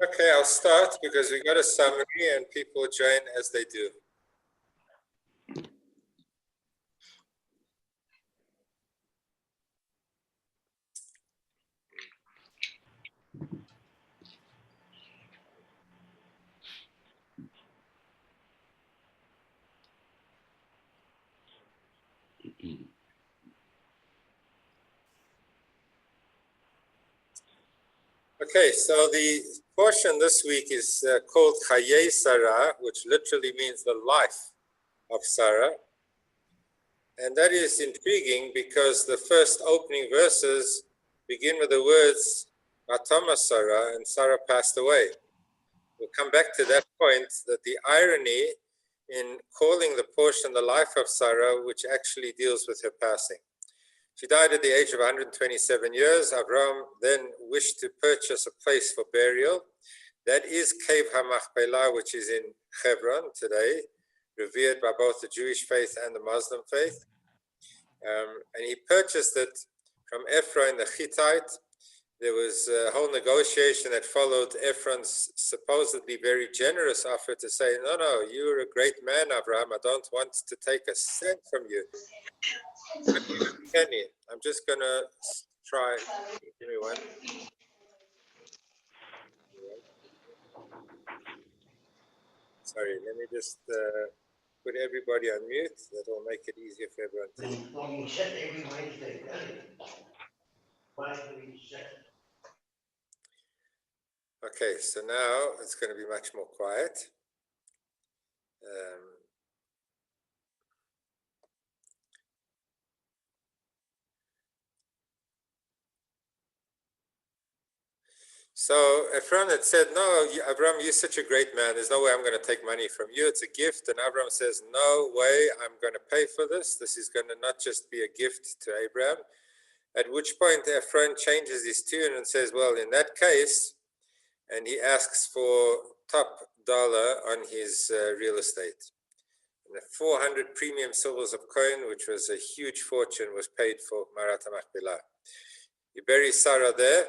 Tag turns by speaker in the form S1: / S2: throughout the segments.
S1: Okay, I'll start because we got a summary and people join as they do. Okay, so the portion this week is called Chayai Sarah, which literally means the life of Sarah. And that is intriguing because the first opening verses begin with the words, Atama Sarah, and Sarah passed away. We'll come back to that point, that the irony in calling the portion the life of Sarah, which actually deals with her passing. She died at the age of 127 years. Avram then wished to purchase a place for burial. That is Cave HaMachpelah, which is in Hebron today, revered by both the Jewish faith and the Muslim faith. And he purchased it from Ephron the Hittite. There was a whole negotiation that followed Ephron's supposedly very generous offer to say, no, you're a great man, Abraham. I don't want to take a cent from you. Kenny, I'm just going to try. Give me one. Sorry, let me just put everybody on mute. That will make it easier for everyone to.
S2: Well, you said every Wednesday,
S1: Okay, so now it's going to be much more quiet. So Ephron had said, no, Avram, you're such a great man. There's no way I'm going to take money from you. It's a gift. And Avram says, no way, I'm going to pay for this. This is going to not just be a gift to Abraham. At which point Ephron changes his tune and says, well, in that case, and he asks for top dollar on his real estate. And the 400 premium silvers of coin, which was a huge fortune, was paid for Marat HaMachpelah. He buries Sarah there.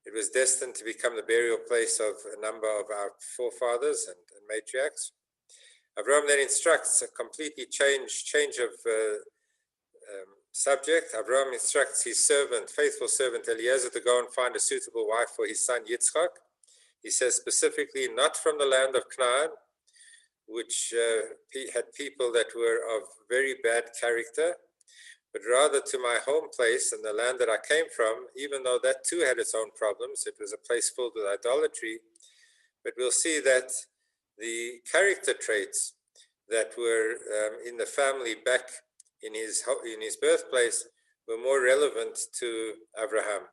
S1: It was destined to become the burial place of a number of our forefathers and matriarchs. Avram then instructs a completely change of subject. Avram instructs his servant, faithful servant Eliezer, to go and find a suitable wife for his son Yitzchak. He says specifically, not from the land of Canaan, which had people that were of very bad character, but rather to my home place and the land that I came from, even though that too had its own problems. It was a place filled with idolatry. But we'll see that the character traits that were in the family back in his birthplace were more relevant to Abraham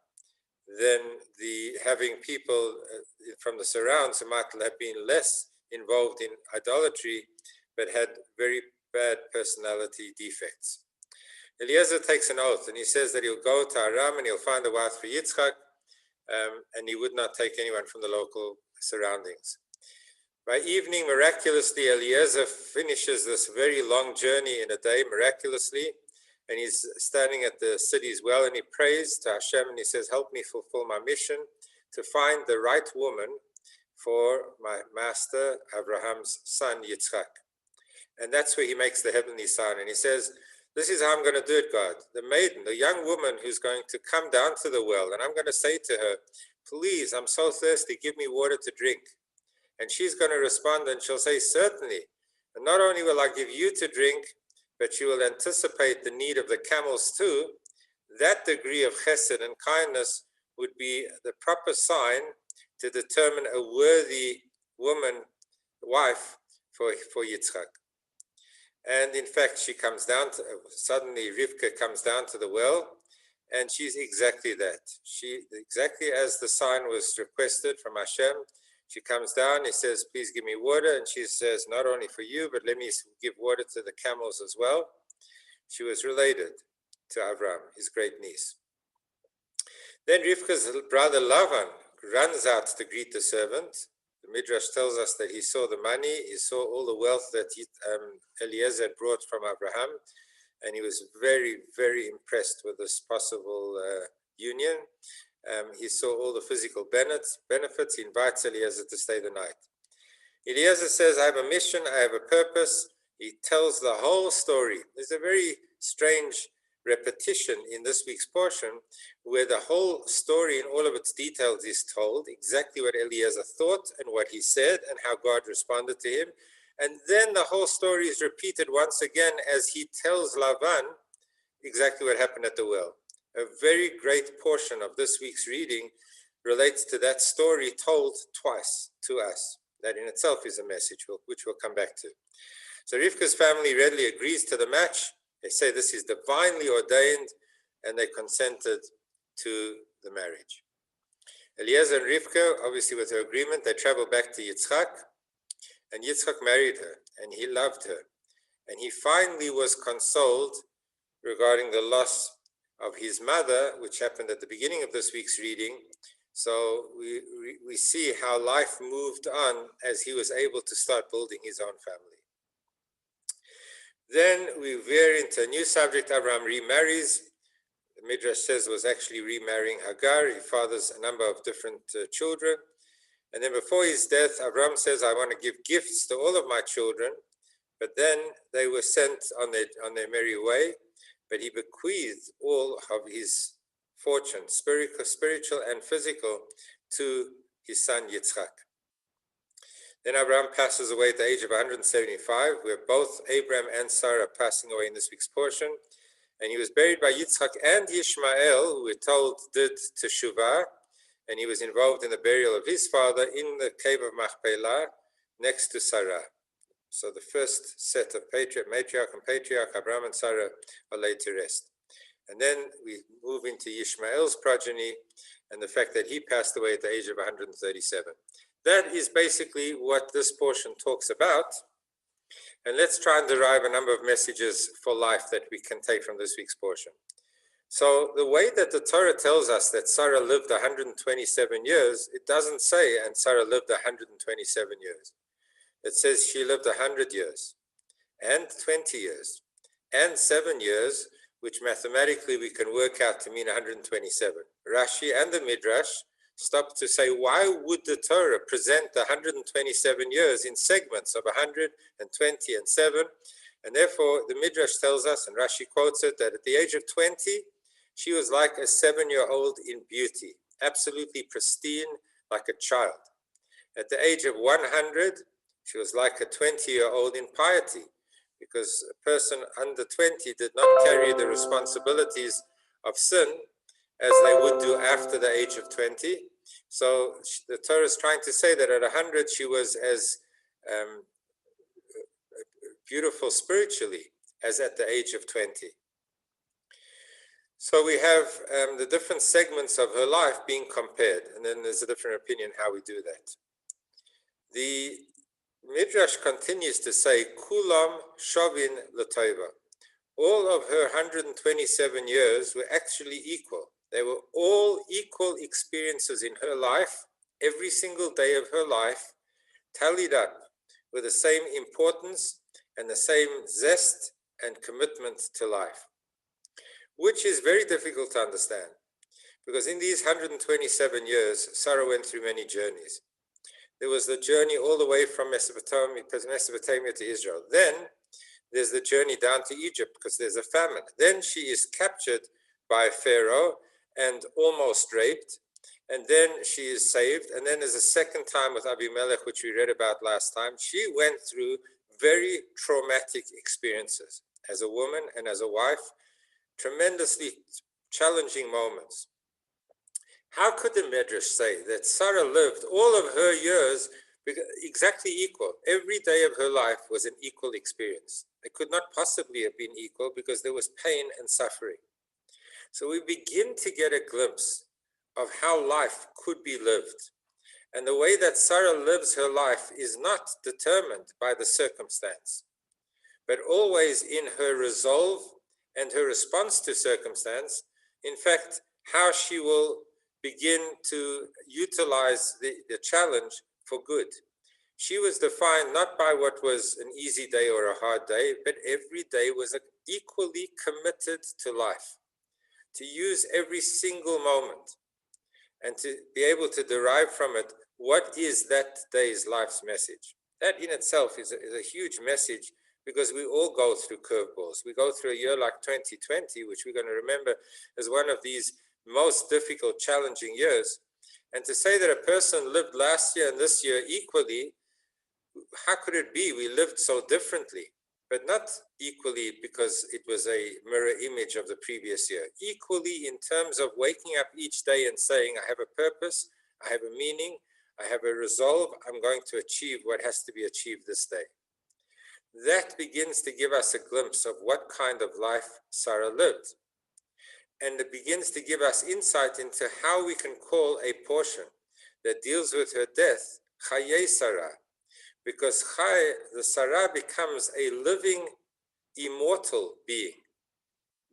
S1: than the having people from the surrounds who might have been less involved in idolatry, but had very bad personality defects. Eliezer takes an oath and he says that he'll go to Aram and he'll find a wife for Yitzchak, and he would not take anyone from the local surroundings. By evening, miraculously, Eliezer finishes this very long journey in a day, miraculously, and he's standing at the city's well and he prays to Hashem and he says, help me fulfill my mission to find the right woman for my master Abraham's son Yitzchak. And that's where he makes the heavenly sign and he says, this is how I'm going to do it, God. The maiden, the young woman who's going to come down to the well, and I'm going to say to her, please, I'm so thirsty, give me water to drink. And she's going to respond and she'll say, certainly. And not only will I give you to drink, but you will anticipate the need of the camels too. That degree of chesed and kindness would be the proper sign to determine a worthy woman, wife for Yitzchak. And in fact, she comes down to, suddenly Rivka comes down to the well, and she's exactly that. She, exactly as the sign was requested from Hashem, she comes down, he says, please give me water. And she says, not only for you, but let me give water to the camels as well. She was related to Avram, his great niece. Then Rivka's brother Lavan runs out to greet the servant. The Midrash tells us that he saw the money, he saw all the wealth that Eliezer had brought from Abraham, and he was very, very impressed with this possible union. He saw all the physical benefits. He invites Eliezer to stay the night. Eliezer says, I have a mission, I have a purpose. He tells the whole story. There's a very strange repetition in this week's portion where the whole story in all of its details is told, exactly what Eliezer thought and what he said and how God responded to him. And then the whole story is repeated once again as he tells Lavan exactly what happened at the well. A very great portion of this week's reading relates to that story told twice to us. That in itself is a message, which we'll come back to. So Rivka's family readily agrees to the match. They say this is divinely ordained, and they consented to the marriage. Eliezer and Rivka, obviously with her agreement, they travel back to Yitzchak, and Yitzchak married her, and he loved her. And he finally was consoled regarding the loss of his mother, which happened at the beginning of this week's reading. So we see how life moved on as he was able to start building his own family. Then we veer into a new subject. Abraham remarries. The Midrash says was actually remarrying Hagar. He fathers a number of different children. And then before his death, Abraham says, I want to give gifts to all of my children. But then they were sent on their merry way. But he bequeathed all of his fortune, spiritual and physical, to his son Yitzchak. Then Abraham passes away at the age of 175, where both Abraham and Sarah are passing away in this week's portion. And he was buried by Yitzchak and Ishmael, who we're told did teshuvah, and he was involved in the burial of his father in the cave of Machpelah next to Sarah. So the first set of matriarch and patriarch, Abraham and Sarah, are laid to rest. And then we move into Ishmael's progeny and the fact that he passed away at the age of 137. That is basically what this portion talks about. And let's try and derive a number of messages for life that we can take from this week's portion. So the way that the Torah tells us that Sarah lived 127 years, it doesn't say, and Sarah lived 127 years. It says she lived 100 years, and 20 years, and 7 years, which mathematically we can work out to mean 127. Rashi and the Midrash stop to say, why would the Torah present the 127 years in segments of 100 and 20 and 7? And therefore, the Midrash tells us, and Rashi quotes it, that at the age of 20, she was like a 7-year-old in beauty, absolutely pristine, like a child. At the age of 100, she was like a 20-year-old in piety, because a person under 20 did not carry the responsibilities of sin as they would do after the age of 20. So the Torah is trying to say that at 100 she was as beautiful spiritually as at the age of 20. So we have the different segments of her life being compared, and then there's a different opinion how we do that. The Midrash continues to say, Kulam Shavin Latova. All of her 127 years were actually equal. They were all equal experiences in her life, every single day of her life, tallied up with the same importance and the same zest and commitment to life, which is very difficult to understand, because in these 127 years, Sarah went through many journeys. There was the journey all the way from Mesopotamia to Israel. Then there's the journey down to Egypt because there's a famine. Then she is captured by Pharaoh and almost raped. And then she is saved. And then there's a second time with Abimelech, which we read about last time. She went through very traumatic experiences as a woman and as a wife, tremendously challenging moments. How could the Midrash say that Sarah lived all of her years exactly equal? Every day of her life was an equal experience. It could not possibly have been equal because there was pain and suffering. So we begin to get a glimpse of how life could be lived. And the way that Sarah lives her life is not determined by the circumstance, but always in her resolve and her response to circumstance. In fact, how she will begin to utilize the challenge for good. She was defined not by what was an easy day or a hard day, but every day was equally committed to life, to use every single moment. and to be able to derive from it what is that day's life's message. That in itself is a huge message, because we all go through curveballs. We go through a year like 2020, which we're going to remember as one of these most difficult, challenging years. And to say that a person lived last year and this year equally, how could it be? We lived so differently, but not equally because it was a mirror image of the previous year. Equally in terms of waking up each day and saying, I have a purpose, I have a meaning, I have a resolve, I'm going to achieve what has to be achieved this day. That begins to give us a glimpse of what kind of life Sarah lived. And it begins to give us insight into how we can call a portion that deals with her death, Chayai Sarah. Because the Sarah becomes a living, immortal being.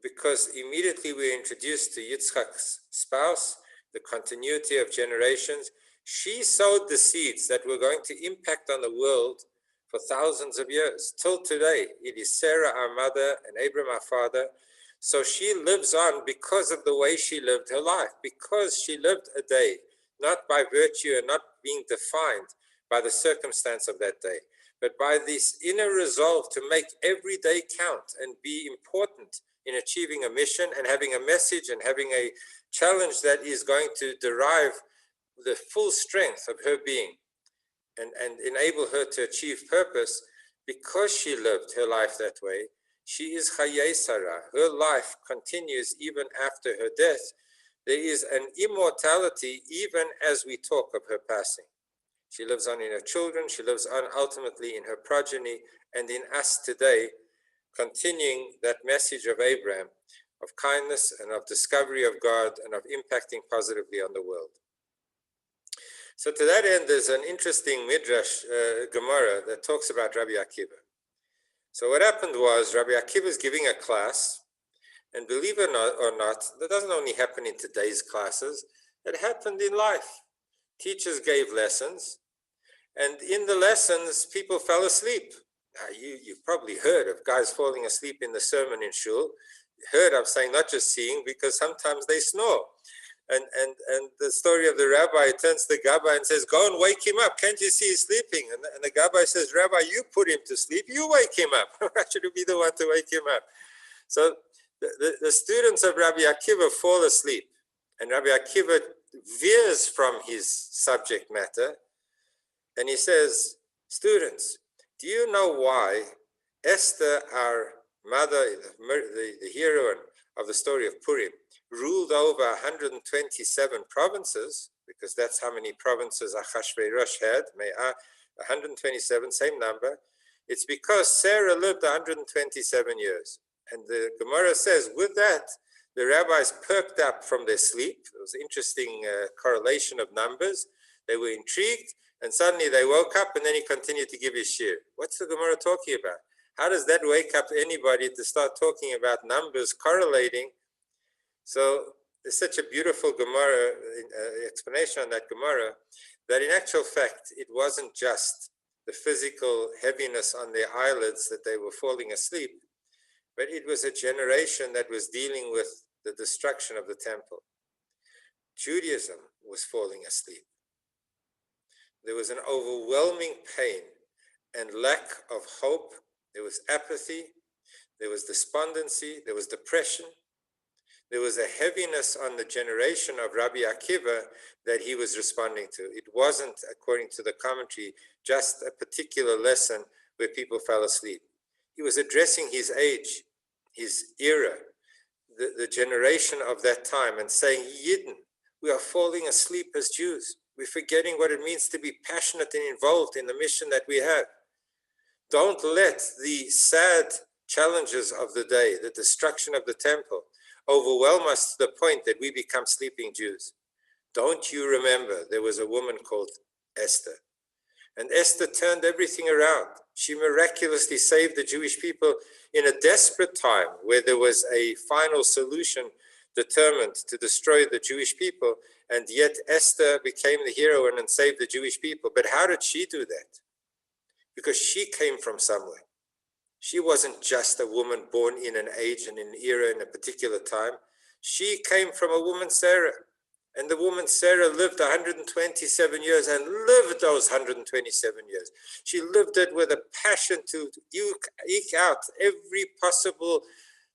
S1: Because immediately we're introduced to Yitzchak's spouse, the continuity of generations. She sowed the seeds that were going to impact on the world for thousands of years. Till today, it is Sarah, our mother, and Abram, our father. So she lives on because of the way she lived her life, because she lived a day, not by virtue and not being defined by the circumstance of that day, but by this inner resolve to make every day count and be important in achieving a mission and having a message and having a challenge that is going to derive the full strength of her being and enable her to achieve purpose. Because she lived her life that way, she is Chayai Sarah. Her life continues even after her death. There is an immortality even as we talk of her passing. She lives on in her children, she lives on ultimately in her progeny, and in us today, continuing that message of Abraham, of kindness and of discovery of God and of impacting positively on the world. So to that end, there's an interesting Midrash, Gemara, that talks about Rabbi Akiva. So what happened was, Rabbi Akiva is giving a class, and believe it or not, that doesn't only happen in today's classes, it happened in life. Teachers gave lessons, and in the lessons, people fell asleep. Now, you've probably heard of guys falling asleep in the sermon in shul. Heard, I'm saying not just seeing, because sometimes they snore. And the story of the rabbi turns to the Gabbai and says, go and wake him up. Can't you see he's sleeping? And the Gabbai says, Rabbi, you put him to sleep. You wake him up. I should be the one to wake him up. So the students of Rabbi Akiva fall asleep. And Rabbi Akiva veers from his subject matter. And he says, students, do you know why Esther, our mother, the heroine of the story of Purim, ruled over 127 provinces, because that's how many provinces Achashverosh had, 127, same number. It's because Sarah lived 127 years. And the Gemara says, with that, the rabbis perked up from their sleep. It was an interesting correlation of numbers. They were intrigued, and suddenly they woke up, and then he continued to give his shir. What's the Gemara talking about? How does that wake up anybody to start talking about numbers correlating? So there's such a beautiful Gemara explanation on that Gemara, that in actual fact, it wasn't just the physical heaviness on their eyelids that they were falling asleep, but it was a generation that was dealing with the destruction of the temple. Judaism was falling asleep. There was an overwhelming pain and lack of hope. There was apathy. There was despondency. There was depression. There was a heaviness on the generation of Rabbi Akiva that he was responding to. It wasn't, according to the commentary, just a particular lesson where people fell asleep. He was addressing his age, his era, the generation of that time, and saying, Yidden, we are falling asleep as Jews. We're forgetting what it means to be passionate and involved in the mission that we have. Don't let the sad challenges of the day, the destruction of the temple, overwhelm us to the point that we become sleeping Jews. Don't you remember there was a woman called Esther? And Esther turned everything around. She miraculously saved the Jewish people in a desperate time where there was a final solution determined to destroy the Jewish people. And yet Esther became the heroine and saved the Jewish people. But how did she do that? Because she came from somewhere. She wasn't just a woman born in an age and an era in a particular time. She came from a woman, Sarah, And the woman Sarah lived 127 years and lived those 127 years. She lived it with a passion to eke out every possible,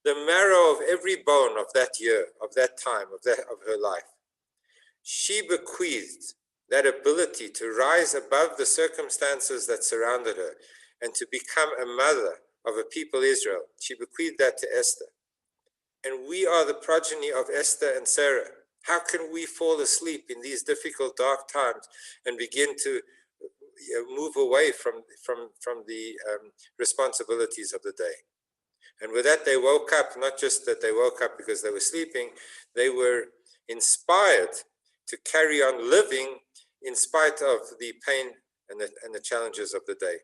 S1: the marrow of every bone of that year, of that time, of her life. She bequeathed that ability to rise above the circumstances that surrounded her and to become a mother of a people Israel. She bequeathed that to Esther. And we are the progeny of Esther and Sarah. How can we fall asleep in these difficult, dark times and begin to move away from the responsibilities of the day? And with that, they woke up, not just that they woke up because they were sleeping, they were inspired to carry on living in spite of the pain and the challenges of the day.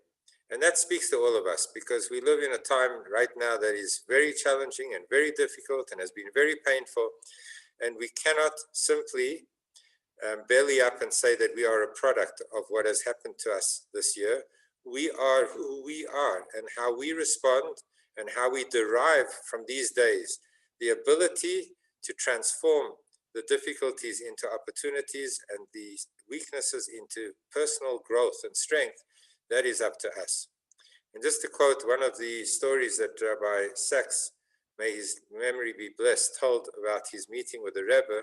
S1: And that speaks to all of us, because we live in a time right now that is very challenging and very difficult and has been very painful. And we cannot simply belly up and say that we are a product of what has happened to us this year. We are who we are, and how we respond and how we derive from these days the ability to transform the difficulties into opportunities and the weaknesses into personal growth and strength. That is up to us. And just to quote one of the stories that Rabbi Sachs, may his memory be blessed, told about his meeting with the Rebbe,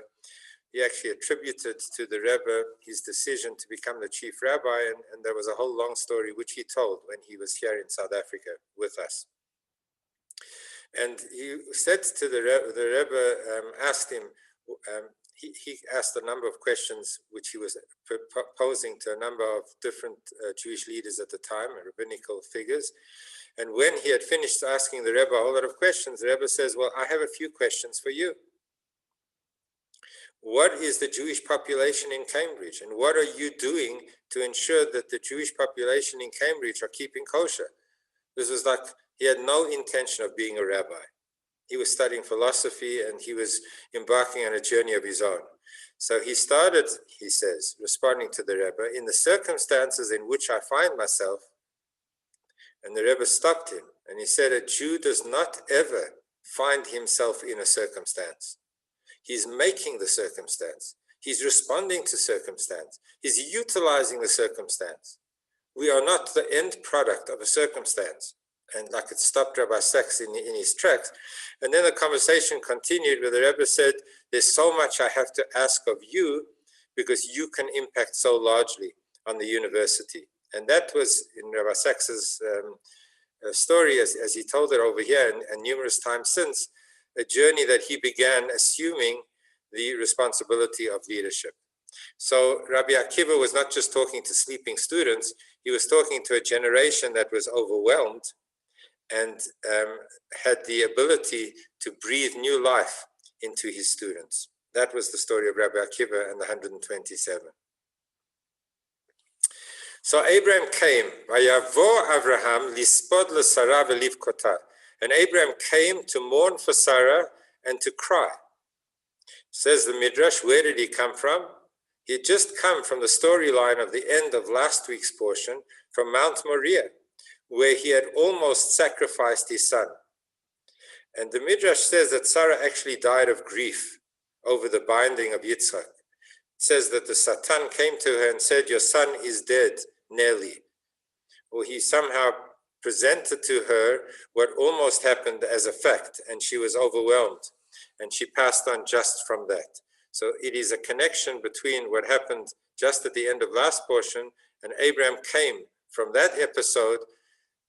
S1: he actually attributed to the Rebbe his decision to become the chief rabbi, and there was a whole long story which he told when he was here in South Africa with us. And he said to the Rebbe, asked him, he asked a number of questions which he was posing to a number of different Jewish leaders at the time, rabbinical figures. And when he had finished asking the Rebbe a whole lot of questions, the Rebbe says, well, I have a few questions for you. What is the Jewish population in Cambridge? And what are you doing to ensure that the Jewish population in Cambridge are keeping kosher? This was like, he had no intention of being a rabbi. He was studying philosophy and he was embarking on a journey of his own. So he started, he says, responding to the Rebbe, in the circumstances in which I find myself. And the Rebbe stopped him and he said, a Jew does not ever find himself in a circumstance. He's making the circumstance. He's responding to circumstance. He's utilizing the circumstance. We are not the end product of a circumstance. And like it stopped Rabbi Sachs in his tracks. And then the conversation continued where the Rebbe said, there's so much I have to ask of you because you can impact so largely on the university. And that was in Rabbi Sachs's story, as he told it over here and numerous times since, a journey that he began assuming the responsibility of leadership. So Rabbi Akiva was not just talking to sleeping students, he was talking to a generation that was overwhelmed and had the ability to breathe new life into his students. That was the story of Rabbi Akiva and the 127. So Abraham came, Vayavo Avraham lispod l'Sarah v'livkota. And Abraham came to mourn for Sarah and to cry. Says the Midrash, where did he come from? He had just come from the storyline of the end of last week's portion from Mount Moriah, where he had almost sacrificed his son. And the Midrash says that Sarah actually died of grief over the binding of Yitzchak. It says that the Satan came to her and said, your son is dead, Nelly. Or he somehow presented to her what almost happened as a fact, and she was overwhelmed, and she passed on just from that. So it is a connection between what happened just at the end of last portion, and Abraham came from that episode,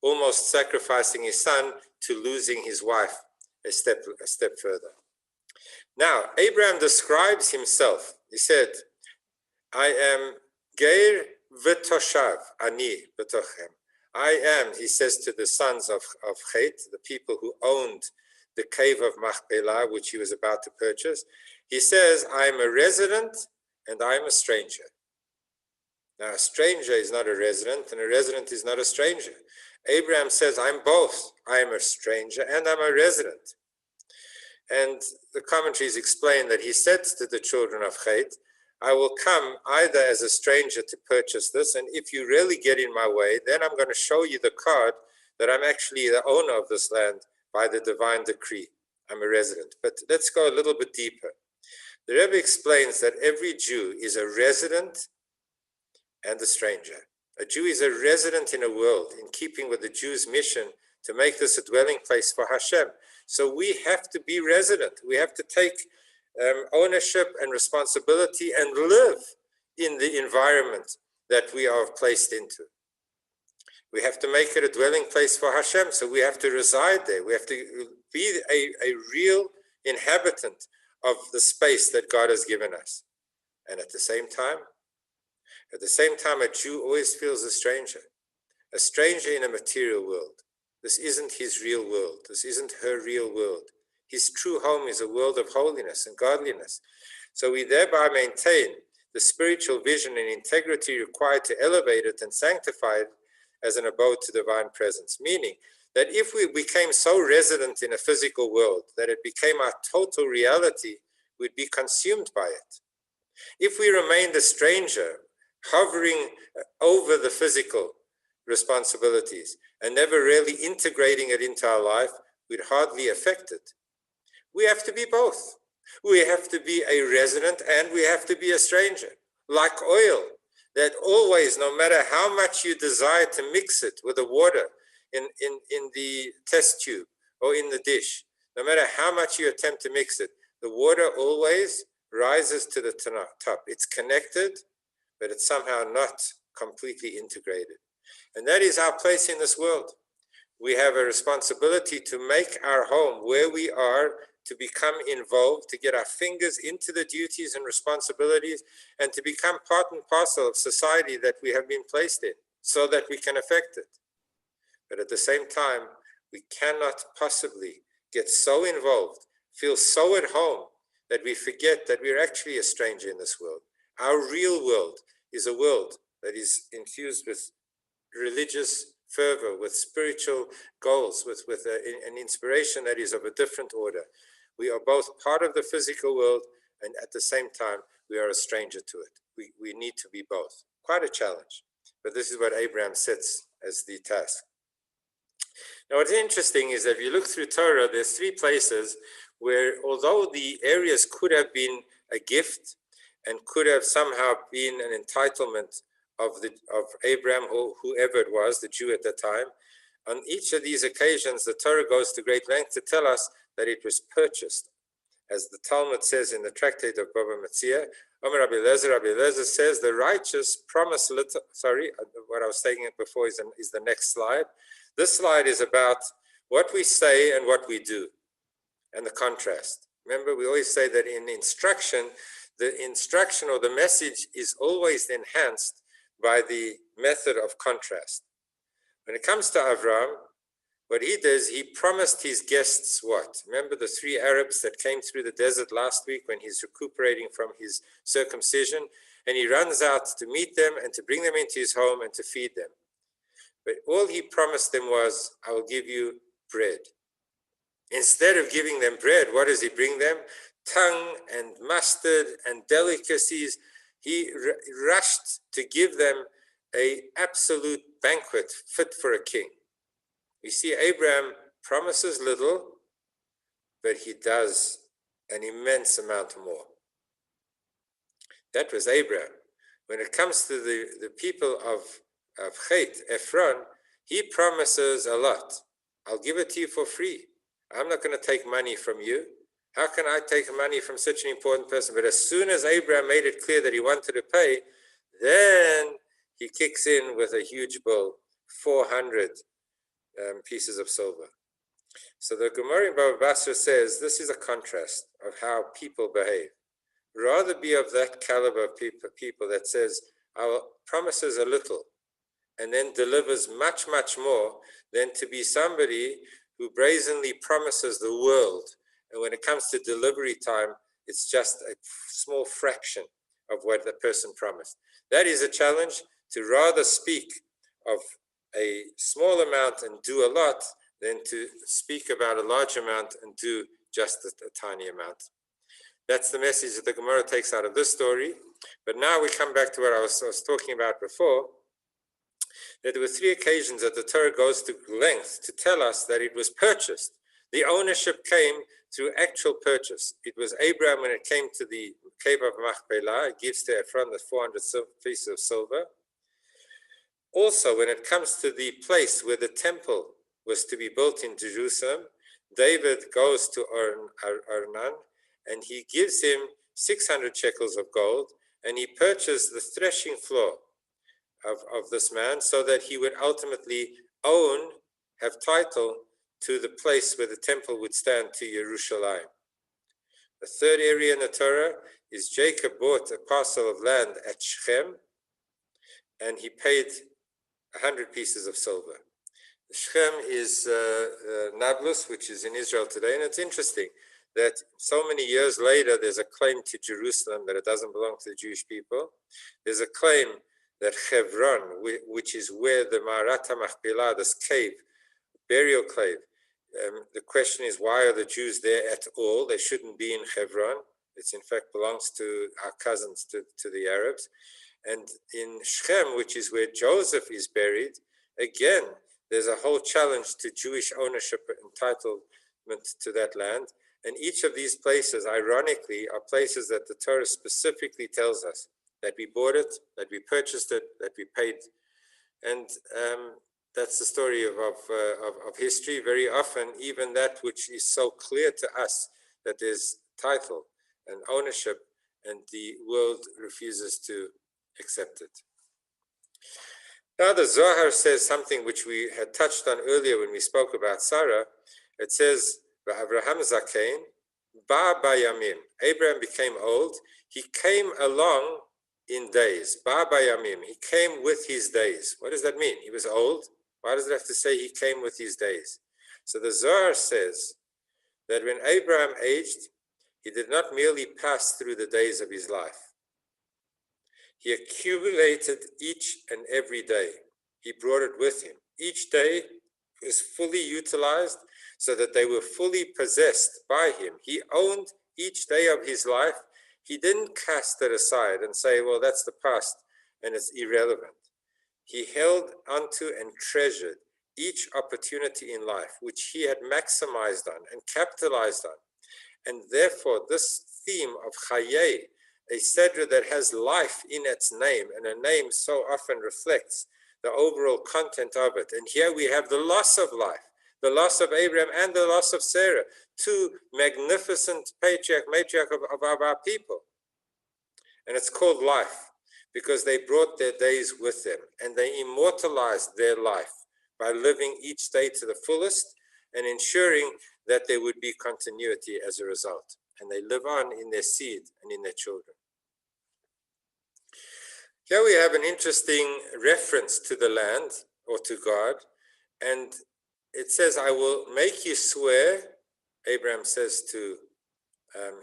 S1: almost sacrificing his son, to losing his wife a step further. Now, Abraham describes himself. He said, I am Geir v'toshav, ani b'tochem. I am, he says to the sons of Chet, the people who owned the cave of Machpelah, which he was about to purchase. He says, I am a resident and I am a stranger. Now, a stranger is not a resident and a resident is not a stranger. Abraham says, I'm both. I am a stranger and I'm a resident. And the commentaries explain that he said to the children of Chet, I will come either as a stranger to purchase this, and if you really get in my way, then I'm going to show you the card that I'm actually the owner of this land by the divine decree. I'm a resident. But let's go a little bit deeper. The Rebbe explains that every Jew is a resident and a stranger. A Jew is a resident in a world in keeping with the Jew's mission to make this a dwelling place for Hashem. So we have to be resident. We have to take ownership and responsibility and live in the environment that we are placed into. We have to make it a dwelling place for Hashem, so we have to reside there. We have to be a real inhabitant of the space that God has given us. And at the same time, a Jew always feels a stranger in a material world. This isn't his real world. This isn't her real world. His true home is a world of holiness and godliness. So we thereby maintain the spiritual vision and integrity required to elevate it and sanctify it as an abode to divine presence. Meaning that if we became so resident in a physical world that it became our total reality, we'd be consumed by it. If we remained a stranger, hovering over the physical responsibilities and never really integrating it into our life, we'd hardly affect it. We have to be both. We have to be a resident and we have to be a stranger. Like oil, that always, no matter how much you desire to mix it with the water in the test tube or in the dish, no matter how much you attempt to mix it, the water always rises to the top. It's connected, but it's somehow not completely integrated. And that is our place in this world. We have a responsibility to make our home where we are, to become involved, to get our fingers into the duties and responsibilities, and to become part and parcel of society that we have been placed in, so that we can affect it. But at the same time, we cannot possibly get so involved, feel so at home, that we forget that we're actually a stranger in this world. Our real world is a world that is infused with religious fervor, with spiritual goals, with an inspiration that is of a different order. We are both part of the physical world, and at the same time, we are a stranger to it. We need to be both. Quite a challenge, but this is what Abraham sets as the task. Now, what's interesting is that if you look through Torah, there's 3 places where, although the areas could have been a gift and could have somehow been an entitlement of Abraham or whoever it was, the Jew at the time, on each of these occasions, the Torah goes to great length to tell us that it was purchased. As the Talmud says in the tractate of Baba Metzia, Rabbi Eliezer says, the righteous promise little. Sorry, what I was saying before is the next slide. This slide is about what we say and what we do, and the contrast. Remember, we always say that in instruction, the instruction or the message is always enhanced by the method of contrast. When it comes to Avram, what he does, he promised his guests what? Remember the 3 Arabs that came through the desert last week when he's recuperating from his circumcision, and he runs out to meet them and to bring them into his home and to feed them. But all he promised them was, I will give you bread. Instead of giving them bread, what does he bring them? Tongue and mustard and delicacies. He rushed to give them an absolute banquet fit for a king. You see, Abraham promises little, but he does an immense amount more. That was Abraham. When it comes to the people of Chet, Ephron, he promises a lot. I'll give it to you for free. I'm not going to take money from you. How can I take money from such an important person? But as soon as Abraham made it clear that he wanted to pay, then he kicks in with a huge bill, 400 pieces of silver. So the Gemara in Baba Basra says this is a contrast of how people behave. Rather be of that caliber of people that says, our promises a little and then delivers much, much more, than to be somebody who brazenly promises the world, and when it comes to delivery time, it's just a small fraction of what the person promised. That is a challenge, to rather speak of a small amount and do a lot than to speak about a large amount and do just a tiny amount. That's the message that the Gemara takes out of this story. But now we come back to what I was talking about before, that there were 3 occasions that the Torah goes to length to tell us that it was purchased. The ownership came through actual purchase. It was Abraham when it came to the cave of Machpelah, it gives to Ephron the 400 pieces of silver. Also, when it comes to the place where the temple was to be built in Jerusalem, David goes to Arnan and he gives him 600 shekels of gold, and he purchased the threshing floor of this man so that he would ultimately have title to the place where the temple would stand, to Yerushalayim. The third area in the Torah is Jacob bought a parcel of land at Shechem, and he paid 100 pieces of silver. Shechem is Nablus, which is in Israel today, and it's interesting that so many years later there's a claim to Jerusalem that it doesn't belong to the Jewish people. There's a claim that Hebron, which is where the Ma'arat HaMachpelah, this cave, burial cave, the question is, why are the Jews there at all? They shouldn't be in Hebron. It in fact belongs to our cousins, to the Arabs. And in Shechem, which is where Joseph is buried, again, there's a whole challenge to Jewish ownership and entitlement to that land. And each of these places, ironically, are places that the Torah specifically tells us that we bought it, that we purchased it, that we paid. And that's the story of history. Very often, even that which is so clear to us that there's title and ownership, and the world refuses to accept it. Now the Zohar says something which we had touched on earlier when we spoke about Sarah. It says, Abraham Zakein, Ba Bayamim. Abraham became old. He came along in days. Ba Bayamim. He came with his days. What does that mean? He was old. Why does it have to say he came with his days? So the Zohar says that when Abraham aged, he did not merely pass through the days of his life. He accumulated each and every day. He brought it with him. Each day was fully utilized so that they were fully possessed by him. He owned each day of his life. He didn't cast it aside and say, well, that's the past and it's irrelevant. He held onto and treasured each opportunity in life, which he had maximized on and capitalized on. And therefore, this theme of Chayai, a Sedra that has life in its name, and a name so often reflects the overall content of it. And here we have the loss of life, the loss of Abraham and the loss of Sarah, two magnificent matriarch of our people. And it's called life because they brought their days with them and they immortalized their life by living each day to the fullest and ensuring that there would be continuity as a result. And they live on in their seed and in their children. Here we have an interesting reference to the land or to God. And it says, I will make you swear, Abraham says to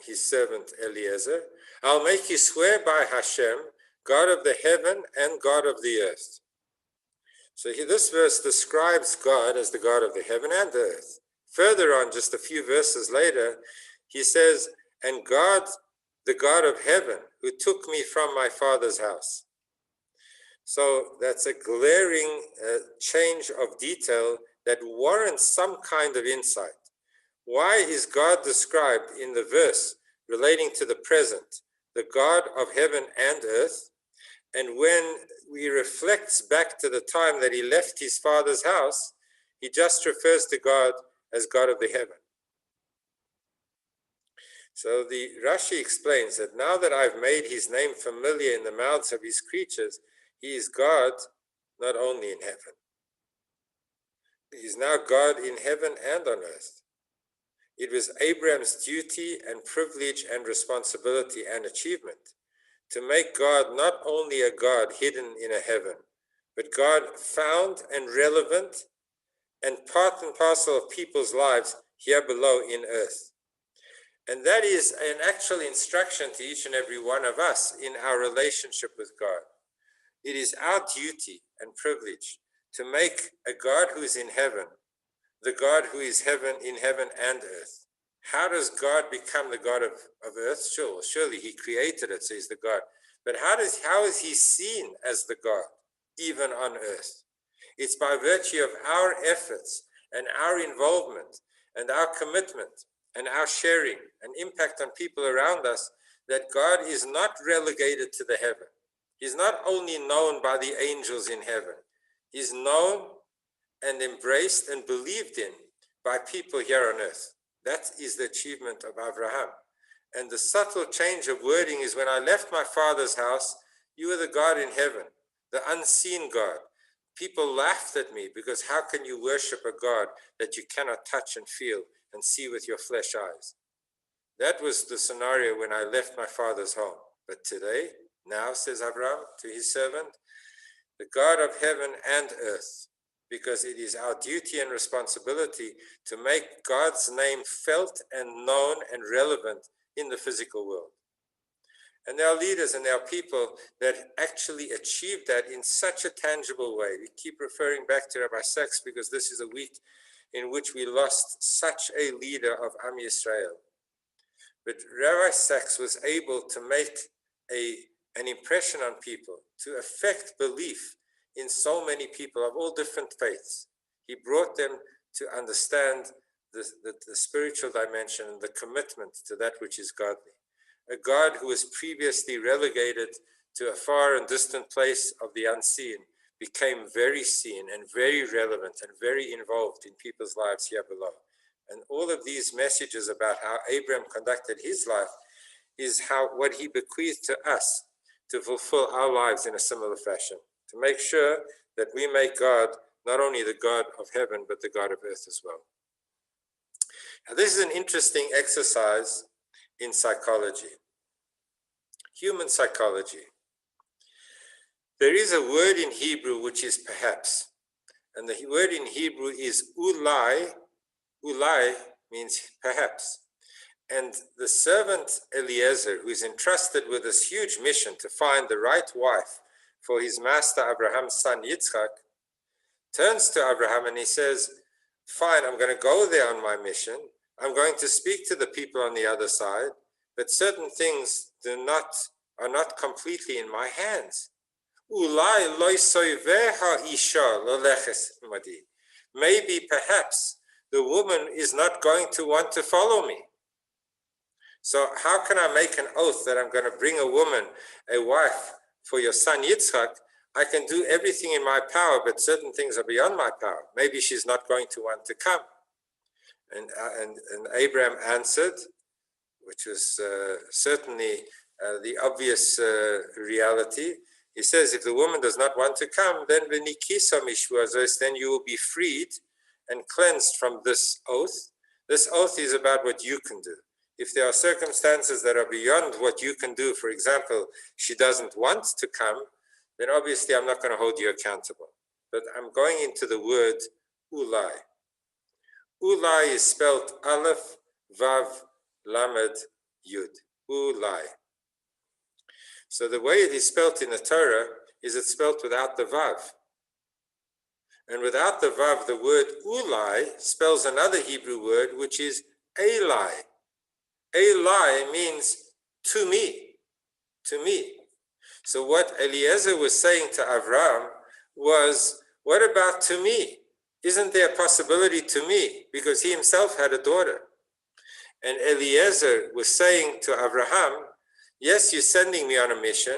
S1: his servant Eliezer, I'll make you swear by Hashem, God of the heaven and God of the earth. So this verse describes God as the God of the heaven and the earth. Further on, just a few verses later, he says, and God, the God of heaven, who took me from my father's house. So that's a glaring change of detail that warrants some kind of insight. Why is God described in the verse relating to the present, the God of heaven and earth? And when he reflects back to the time that he left his father's house, he just refers to God as God of the heaven. So the Rashi explains that now that I've made his name familiar in the mouths of his creatures, he is God not only in heaven. He is now God in heaven and on earth. It was Abraham's duty and privilege and responsibility and achievement to make God not only a God hidden in a heaven, but God found and relevant and part and parcel of people's lives here below in earth. And that is an actual instruction to each and every one of us in our relationship with God. It is our duty and privilege to make a God who is in heaven, the God who is in heaven and earth. How does God become the God of earth? Sure, surely he created it, so he's the God. But how is he seen as the God, even on earth? It's by virtue of our efforts and our involvement and our commitment and our sharing and impact on people around us, that God is not relegated to the heaven. He's not only known by the angels in heaven. He's known and embraced and believed in by people here on earth. That is the achievement of Abraham. And the subtle change of wording is, when I left my father's house, you were the God in heaven, the unseen God. People laughed at me because how can you worship a God that you cannot touch and feel and see with your flesh eyes? That was the scenario when I left my father's home. But today, now, says Abraham to his servant, the God of heaven and earth, because it is our duty and responsibility to make God's name felt and known and relevant in the physical world. And there are leaders and there are people that actually achieve that in such a tangible way. We keep referring back to Rabbi Sachs because this is a week in which we lost such a leader of Am Yisrael. But Rabbi Sachs was able to make an impression on people, to affect belief in so many people of all different faiths. He brought them to understand the spiritual dimension and the commitment to that which is godly. A God who was previously relegated to a far and distant place of the unseen became very seen and very relevant and very involved in people's lives here below. And all of these messages about how Abraham conducted his life is what he bequeathed to us to fulfill our lives in a similar fashion, to make sure that we make God not only the God of heaven, but the God of earth as well. Now, this is an interesting exercise in psychology, human psychology. There is a word in Hebrew which is perhaps, and the word in Hebrew is ulai. Ulai means perhaps. And the servant Eliezer, who is entrusted with this huge mission to find the right wife for his master Abraham's son Yitzchak, turns to Abraham and he says, fine, I'm going to go there on my mission. I'm going to speak to the people on the other side, but certain things are not completely in my hands. Ulai lo soiveha isha loleches imadi. Maybe, perhaps, the woman is not going to want to follow me. So how can I make an oath that I'm going to bring a woman, a wife for your son Yitzchak? I can do everything in my power, but certain things are beyond my power. Maybe she's not going to want to come. And Abraham answered, which was certainly the obvious reality. He says, if the woman does not want to come, then then you will be freed and cleansed from this oath. This oath is about what you can do. If there are circumstances that are beyond what you can do, for example, she doesn't want to come, then obviously I'm not going to hold you accountable. But I'm going into the word ulai. Ulai is spelled Aleph, Vav, Lamed, Yud. Ulai. So the way it is spelled in the Torah is it's spelled without the Vav. And without the Vav, the word ulai spells another Hebrew word, which is Eli. Eli means to me, to me. So what Eliezer was saying to Avram was, what about to me? Isn't there a possibility to me? Because he himself had a daughter. And Eliezer was saying to Abraham, yes, you're sending me on a mission,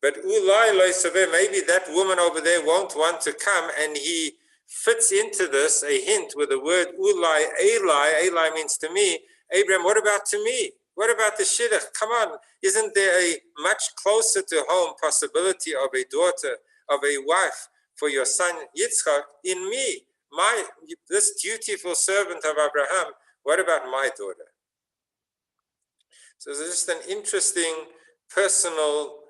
S1: but ulai lo saveh, maybe that woman over there won't want to come. And he fits into this a hint with the word ulai, Eli. Eli means to me. Abraham, what about to me? What about the shidduch? Come on, isn't there a much closer to home possibility of a daughter, of a wife for your son Yitzchak in me, this dutiful servant of Abraham? What about my daughter? So there's just an interesting personal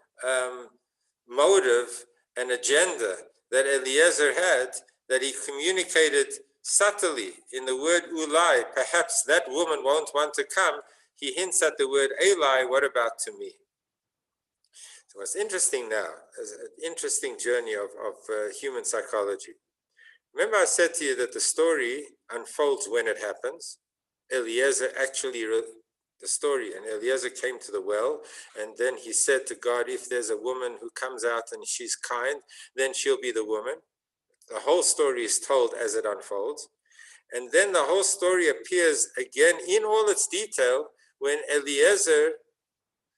S1: motive and agenda that Eliezer had, that he communicated subtly in the word ulai. Perhaps that woman won't want to come. He hints at the word Eli, what about to me? So what's interesting now is an interesting journey of human psychology. Remember I said to you that the story unfolds when it happens. Eliezer actually wrote the story, and Eliezer came to the well, and then he said to God, if there's a woman who comes out and she's kind, then she'll be the woman. The whole story is told as it unfolds. And then the whole story appears again in all its detail when Eliezer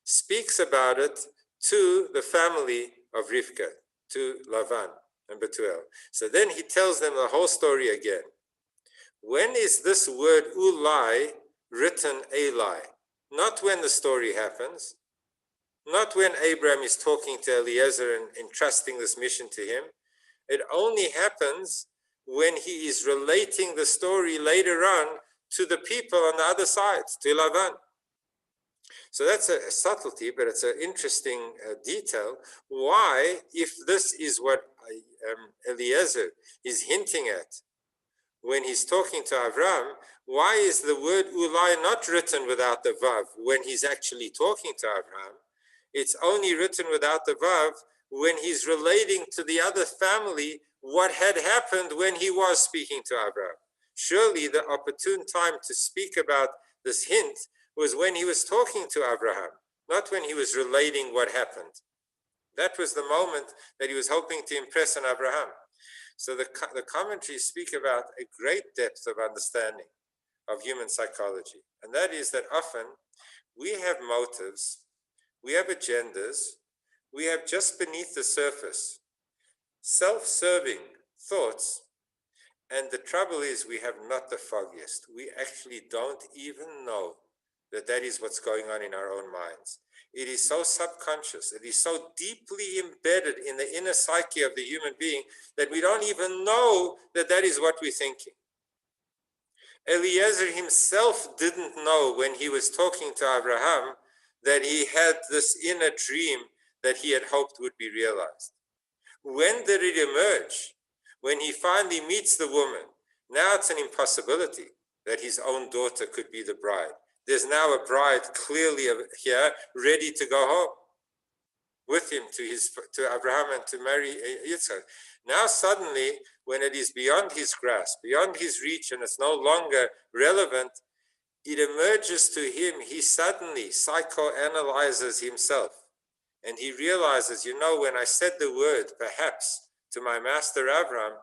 S1: speaks about it to the family of Rivka, to Lavan and Bethuel. So then he tells them the whole story again. When is this word ulai written Eli? Not when the story happens, not when Abraham is talking to Eliezer and entrusting this mission to him. It only happens when he is relating the story later on to the people on the other side, to Lavan. So that's a subtlety, but it's an interesting detail. Why, if this is what Eliezer is hinting at when he's talking to Avram, why is the word ulai not written without the vav when he's actually talking to Avram? It's only written without the vav when he's relating to the other family what had happened when he was speaking to Avram. Surely the opportune time to speak about this hint was when he was talking to Abraham, not when he was relating what happened. That was the moment that he was hoping to impress on Abraham. So the commentaries speak about a great depth of understanding of human psychology. And that is that often we have motives, we have agendas, we have just beneath the surface self-serving thoughts. And the trouble is we have not the foggiest. We actually don't even know that that is what's going on in our own minds. It is so subconscious, it is so deeply embedded in the inner psyche of the human being that we don't even know that that is what we're thinking. Eliezer himself didn't know when he was talking to Abraham that he had this inner dream that he had hoped would be realized. When did it emerge? When he finally meets the woman. Now it's an impossibility that his own daughter could be the bride. There's now a bride clearly here, ready to go home with him to Abraham and to marry Yitzchak. Now suddenly, when it is beyond his grasp, beyond his reach, and it's no longer relevant, it emerges to him. He suddenly psychoanalyzes himself. And he realizes, when I said the word, perhaps, to my master Avram,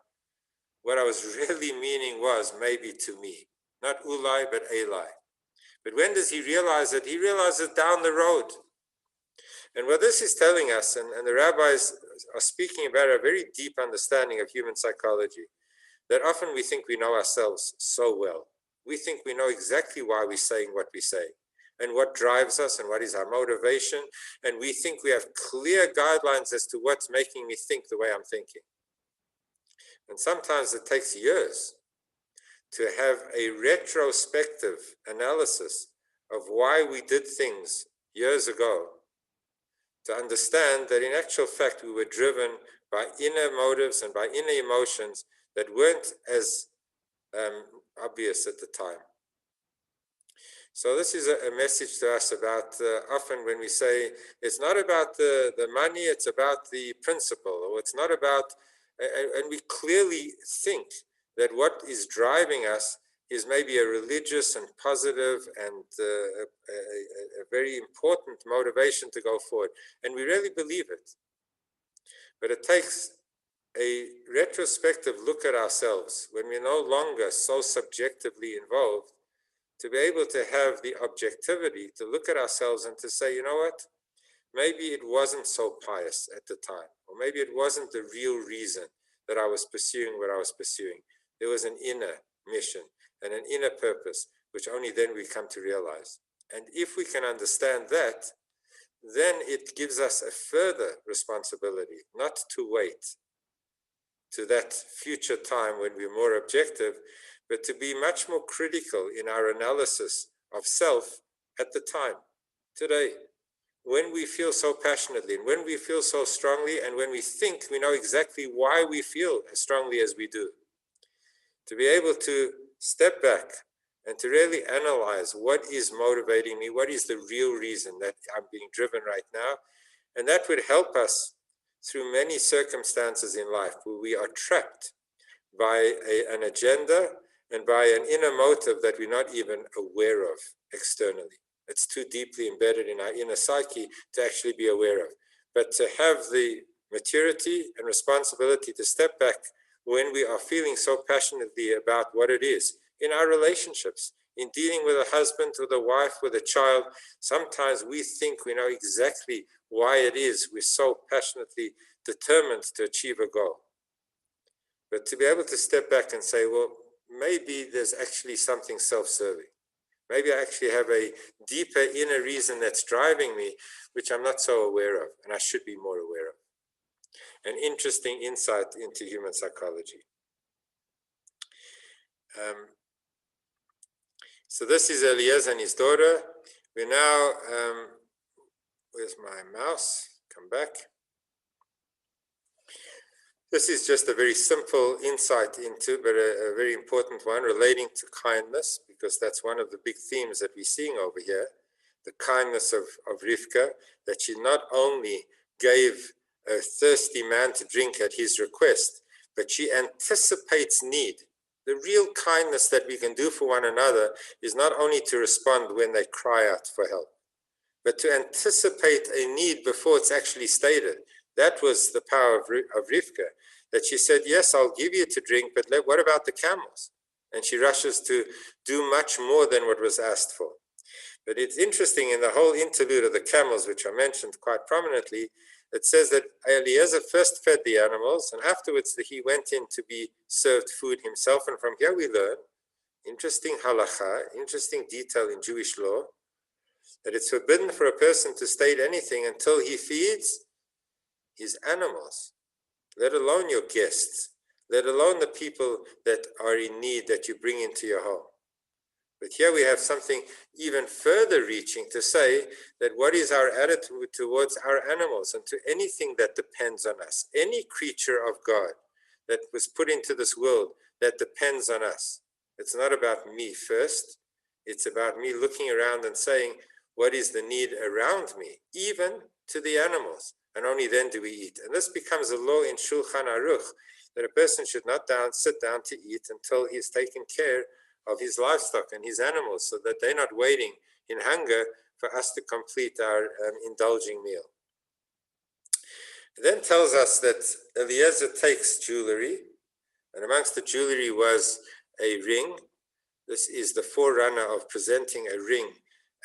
S1: what I was really meaning was maybe to me. Not Ulai, but Eli. But when does he realize it? He realizes it down the road. And what this is telling us, and the rabbis are speaking about a very deep understanding of human psychology, that often we think we know ourselves so well. We think we know exactly why we're saying what we say, and what drives us, and what is our motivation, and we think we have clear guidelines as to what's making me think the way I'm thinking. And sometimes it takes years to have a retrospective analysis of why we did things years ago, to understand that in actual fact we were driven by inner motives and by inner emotions that weren't as obvious at the time. So this is a message to us about often when we say it's not about the money, it's about the principle, or it's not about, and we clearly think that what is driving us is maybe a religious and positive and a very important motivation to go forward. And we really believe it. But it takes a retrospective look at ourselves when we're no longer so subjectively involved, to be able to have the objectivity to look at ourselves and to say, you know what, maybe it wasn't so pious at the time, or maybe it wasn't the real reason that I was pursuing what I was pursuing. There was an inner mission and an inner purpose, which only then we come to realize. And if we can understand that, then it gives us a further responsibility, not to wait to that future time when we're more objective, but to be much more critical in our analysis of self at the time, today, when we feel so passionately, and when we feel so strongly, and when we think we know exactly why we feel as strongly as we do. To be able to step back and to really analyze what is motivating me, what is the real reason that I'm being driven right now, and that would help us through many circumstances in life where we are trapped by an agenda and by an inner motive that we're not even aware of externally. It's too deeply embedded in our inner psyche to actually be aware of. But to have the maturity and responsibility to step back when we are feeling so passionately about what it is in our relationships, in dealing with a husband, with a wife, with a child. Sometimes we think we know exactly why it is we're so passionately determined to achieve a goal. But to be able to step back and say, well, maybe there's actually something self-serving. Maybe I actually have a deeper inner reason that's driving me, which I'm not so aware of, and I should be more aware of. An interesting insight into human psychology. So this is Eliezer and his daughter. We're now, where's my mouse? Come back. This is just a very simple insight into, but a very important one relating to kindness, because that's one of the big themes that we're seeing over here. The kindness of Rivka, that she not only gave a thirsty man to drink at his request, but she anticipates need. The real kindness that we can do for one another is not only to respond when they cry out for help, but to anticipate a need before it's actually stated. That was the power of Rivka, that she said, yes, I'll give you to drink, but what about the camels? And she rushes to do much more than what was asked for. But it's interesting in the whole interlude of the camels, which I mentioned quite prominently, it says that Eliezer first fed the animals, and afterwards he went in to be served food himself. And from here we learn, interesting halacha, interesting detail in Jewish law, that it's forbidden for a person to state anything until he feeds his animals, let alone your guests, let alone the people that are in need that you bring into your home. But here we have something even further reaching to say that what is our attitude towards our animals and to anything that depends on us, any creature of God that was put into this world that depends on us. It's not about me first. It's about me looking around and saying, what is the need around me, even to the animals? And only then do we eat. And this becomes a law in Shulchan Aruch, that a person should not sit down to eat until he's taken care of his livestock and his animals, so that they're not waiting in hunger for us to complete our indulging meal. It then tells us that Eliezer takes jewelry, and amongst the jewelry was a ring. This is the forerunner of presenting a ring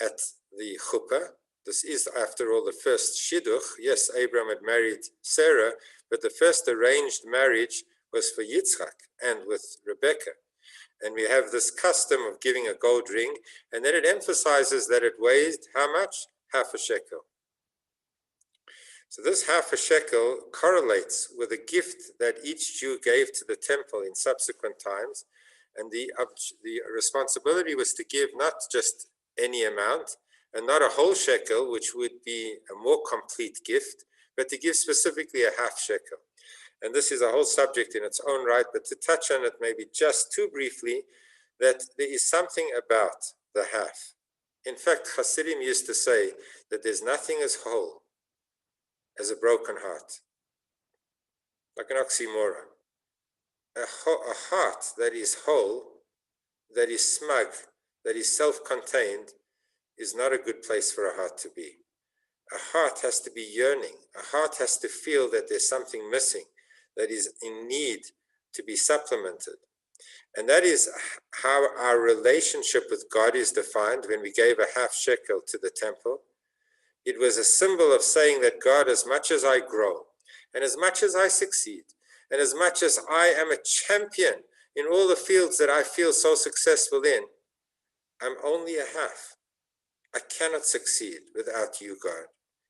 S1: at the chuppah. This is, after all, the first shidduch. Yes, Abraham had married Sarah, but the first arranged marriage was for Yitzchak and with Rebecca. And we have this custom of giving a gold ring, and then it emphasizes that it weighed how much? Half a shekel. So this half a shekel correlates with a gift that each Jew gave to the temple in subsequent times, and the responsibility was to give not just any amount, and not a whole shekel, which would be a more complete gift, but to give specifically a half shekel. And this is a whole subject in its own right, but to touch on it maybe just too briefly, that there is something about the half. In fact, Hasidim used to say that there's nothing as whole as a broken heart. Like an oxymoron. A heart that is whole, that is smug, that is self-contained, is not a good place for a heart to be. A heart has to be yearning. A heart has to feel that there's something missing, that is in need to be supplemented. And that is how our relationship with God is defined when we gave a half shekel to the temple. It was a symbol of saying that God, as much as I grow, and as much as I succeed, and as much as I am a champion in all the fields that I feel so successful in, I'm only a half. I cannot succeed without you, God.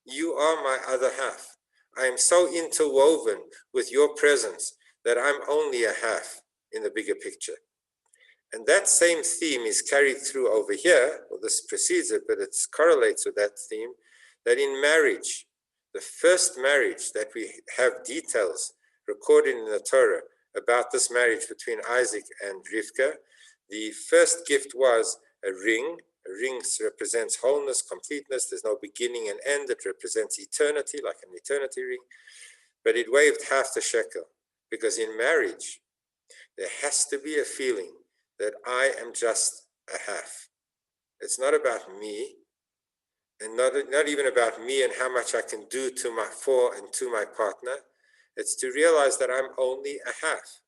S1: You are my other half. I am so interwoven with your presence that I'm only a half in the bigger picture. And that same theme is carried through over here. Well, this precedes it, but it correlates with that theme, that in marriage, the first marriage that we have details recorded in the Torah about this marriage between Isaac and Rivka, the first gift was a ring. A ring represents wholeness, completeness. There's no beginning and end. It represents eternity, like an eternity ring. But it weighed half the shekel, because in marriage, there has to be a feeling that I am just a half. It's not about me, and not even about me and how much I can do for and to my partner. It's to realize that I'm only a half.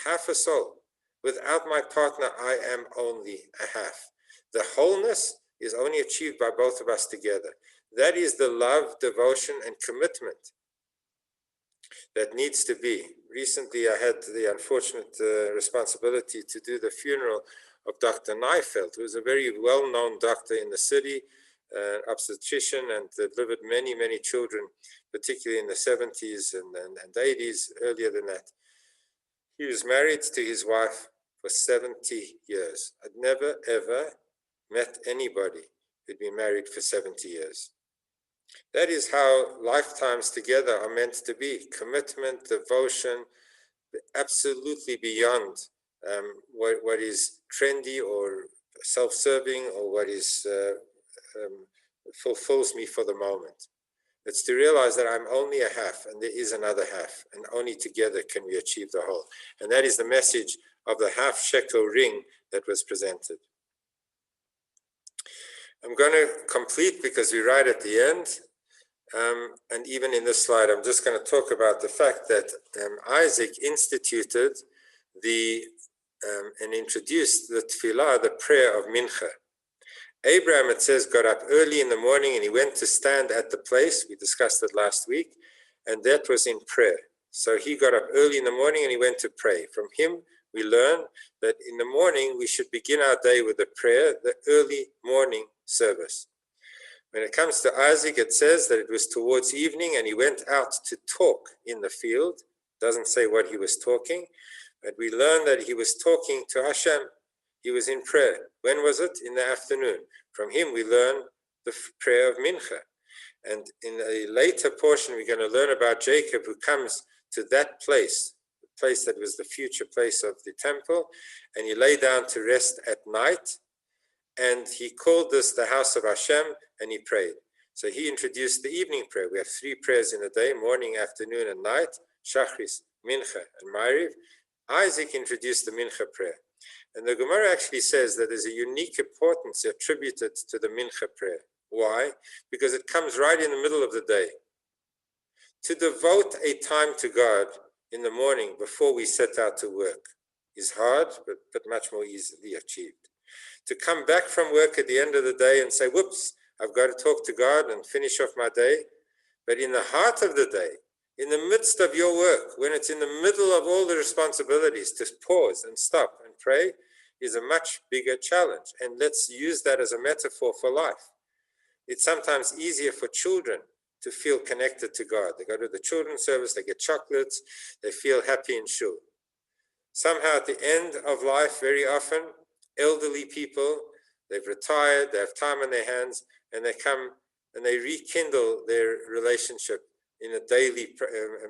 S1: half a soul. Without my partner, I am only a half. The wholeness is only achieved by both of us together. That is the love, devotion, and commitment that needs to be. Recently, I had the unfortunate responsibility to do the funeral of Dr. Neifeld, who was a very well-known doctor in the city, obstetrician, and delivered many, many children, particularly in the 70s and 80s, earlier than that. He was married to his wife for 70 years. I'd never, ever met anybody who'd been married for 70 years. That is how lifetimes together are meant to be. Commitment, devotion, absolutely beyond what is trendy or self-serving or what is fulfills me for the moment. It's to realize that I'm only a half and there is another half, and only together can we achieve the whole. And that is the message of the half shekel ring that was presented. I'm going to complete because we're right at the end. And even in this slide, I'm just going to talk about the fact that Isaac instituted and introduced the tefillah, the prayer of Mincha. Abraham, it says, got up early in the morning and he went to stand at the place. We discussed it last week, and that was in prayer. So he got up early in the morning and he went to pray. From him, we learn that in the morning we should begin our day with a prayer, the early morning service. When it comes to Isaac, it says that it was towards evening and he went out to talk in the field. It doesn't say what he was talking, but we learn that he was talking to Hashem. He was in prayer. When was it? In the afternoon. From him we learn the prayer of Mincha. And in a later portion we're going to learn about Jacob, who comes to that place, the place that was the future place of the temple, and he lay down to rest at night. And he called this the house of Hashem, and he prayed. So he introduced the evening prayer. We have 3 prayers in a day, morning, afternoon, and night, Shachris, Mincha, and Ma'ariv. Isaac introduced the Mincha prayer. And the Gemara actually says that there's a unique importance attributed to the Mincha prayer. Why? Because it comes right in the middle of the day. To devote a time to God in the morning before we set out to work is hard, but much more easily achieved. To come back from work at the end of the day and say, whoops, I've got to talk to God and finish off my day. But in the heart of the day, in the midst of your work, when it's in the middle of all the responsibilities, to pause and stop and pray is a much bigger challenge. And let's use that as a metaphor for life. It's sometimes easier for children to feel connected to God. They go to the children's service, they get chocolates, they feel happy in shul. Somehow at the end of life, very often, elderly people, they've retired, they have time on their hands, and they come and they rekindle their relationship in a daily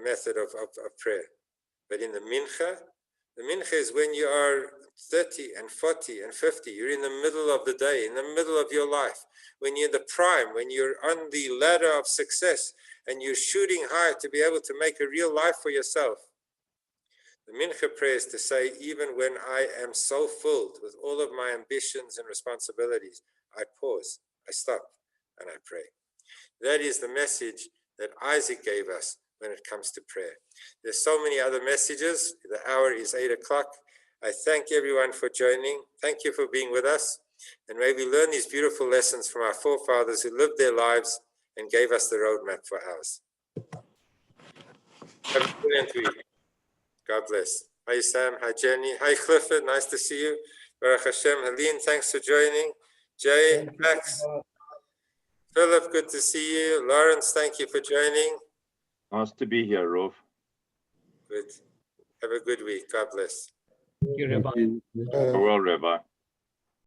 S1: method of prayer. But in the mincha is when you are 30 and 40 and 50, you're in the middle of the day, in the middle of your life, when you're in the prime, when you're on the ladder of success, and you're shooting high to be able to make a real life for yourself. The mincha prayer is to say, even when I am so filled with all of my ambitions and responsibilities, I pause, I stop, and I pray. That is the message that Isaac gave us when it comes to prayer. There's so many other messages. The hour is 8 o'clock. I thank everyone for joining. Thank you for being with us. And may we learn these beautiful lessons from our forefathers who lived their lives and gave us the roadmap for ours. Have a brilliant week. God bless. Hi, Sam. Hi, Jenny. Hi, Clifford. Nice to see you. Baruch Hashem. Helene, thanks for joining. Jay, Max. Philip, good to see you. Lawrence, thank you for joining.
S3: Nice to be here, Rov.
S1: Good. Have a good week. God bless.
S4: Thank you, Rabbi.
S3: Farewell, Rabbi.